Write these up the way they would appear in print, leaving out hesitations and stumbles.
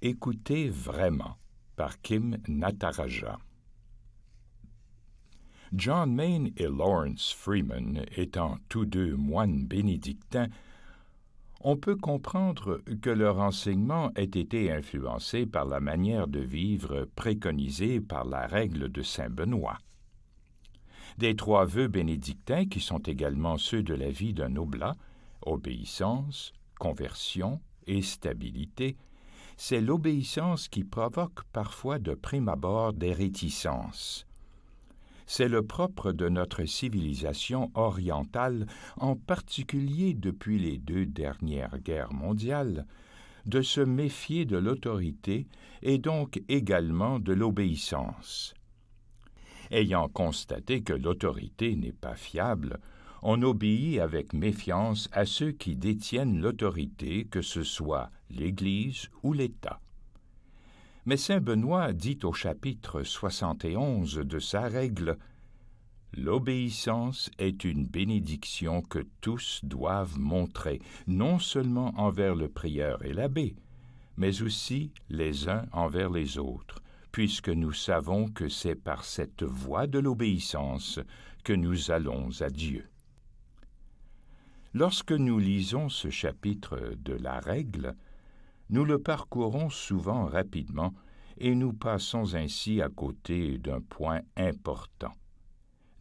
Écoutez vraiment par Kim Nataraja. John Main et Lawrence Freeman étant tous deux moines bénédictins, on peut comprendre que leur enseignement ait été influencé par la manière de vivre préconisée par la règle de saint Benoît. Des trois vœux bénédictins qui sont également ceux de la vie d'un oblat, obéissance, conversion et stabilité, c'est l'obéissance qui provoque parfois de prime abord des réticences. C'est le propre de notre civilisation orientale, en particulier depuis les 2 dernières guerres mondiales, de se méfier de l'autorité et donc également de l'obéissance. Ayant constaté que l'autorité n'est pas fiable, on obéit avec méfiance à ceux qui détiennent l'autorité, que ce soit l'Église ou l'État. Mais saint Benoît dit au chapitre 71 de sa règle « L'obéissance est une bénédiction que tous doivent montrer, non seulement envers le prieur et l'abbé, mais aussi les uns envers les autres, puisque nous savons que c'est par cette voie de l'obéissance que nous allons à Dieu. » Lorsque nous lisons ce chapitre de la règle, nous le parcourons souvent rapidement et nous passons ainsi à côté d'un point important.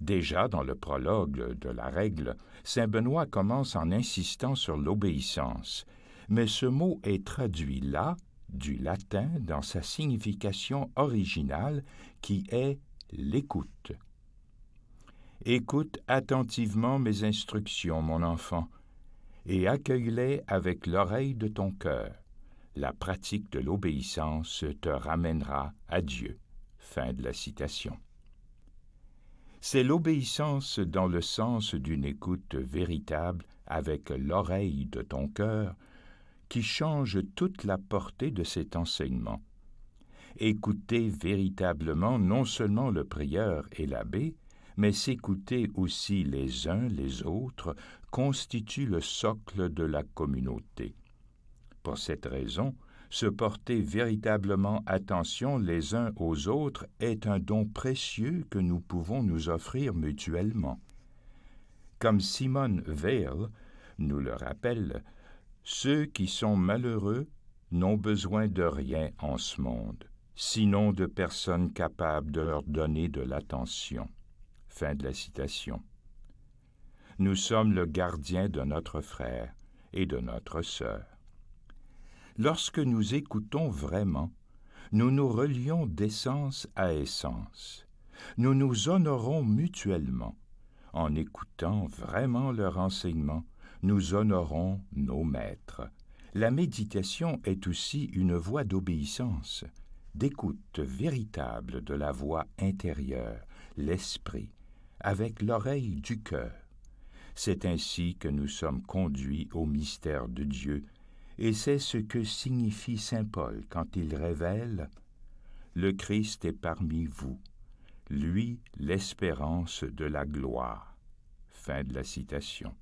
Déjà dans le prologue de la règle, saint Benoît commence en insistant sur l'obéissance, mais ce mot est traduit là du latin dans sa signification originale qui est l'écoute. Écoute attentivement mes instructions, mon enfant, et accueille-les avec l'oreille de ton cœur. La pratique de l'obéissance te ramènera à Dieu. Fin de la citation. C'est l'obéissance dans le sens d'une écoute véritable avec l'oreille de ton cœur qui change toute la portée de cet enseignement. Écouter véritablement non seulement le prieur et l'abbé, mais s'écouter aussi les uns les autres constitue le socle de la communauté. Pour cette raison, se porter véritablement attention les uns aux autres est un don précieux que nous pouvons nous offrir mutuellement. Comme Simone Weil nous le rappelle, ceux qui sont malheureux n'ont besoin de rien en ce monde, sinon de personnes capables de leur donner de l'attention. Fin de la citation. Nous sommes le gardien de notre frère et de notre sœur. Lorsque nous écoutons vraiment, nous nous relions d'essence à essence. Nous nous honorons mutuellement. En écoutant vraiment leur enseignement, nous honorons nos maîtres. La méditation est aussi une voie d'obéissance, d'écoute véritable de la voix intérieure, l'esprit, avec l'oreille du cœur. C'est ainsi que nous sommes conduits au mystère de Dieu, et c'est ce que signifie saint Paul quand il révèle « Le Christ est parmi vous, lui l'espérance de la gloire. » Fin de la citation.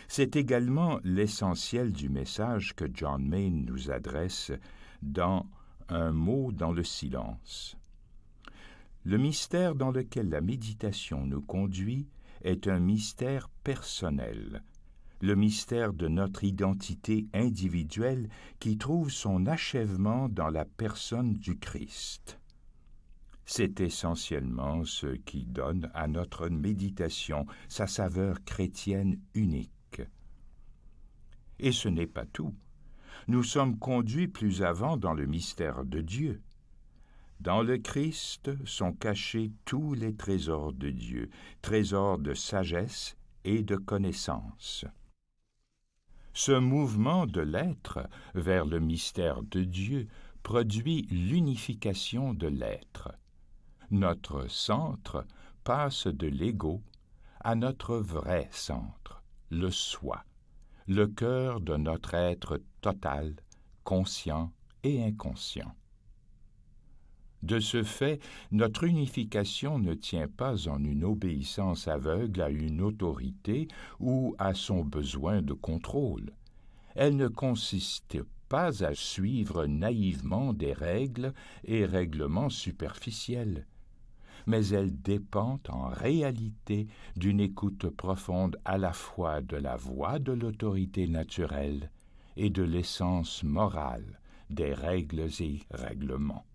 C'est également l'essentiel du message que John Main nous adresse dans « Un mot dans le silence ». Le mystère dans lequel la méditation nous conduit est un mystère personnel, le mystère de notre identité individuelle qui trouve son achèvement dans la personne du Christ. C'est essentiellement ce qui donne à notre méditation sa saveur chrétienne unique. Et ce n'est pas tout. Nous sommes conduits plus avant dans le mystère de Dieu. Dans le Christ sont cachés tous les trésors de Dieu, trésors de sagesse et de connaissance. Ce mouvement de l'être vers le mystère de Dieu produit l'unification de l'être. Notre centre passe de l'ego à notre vrai centre, le soi, le cœur de notre être total, conscient et inconscient. De ce fait, notre unification ne tient pas en une obéissance aveugle à une autorité ou à son besoin de contrôle. Elle ne consiste pas à suivre naïvement des règles et règlements superficiels, mais elle dépend en réalité d'une écoute profonde à la fois de la voix de l'autorité naturelle et de l'essence morale des règles et règlements.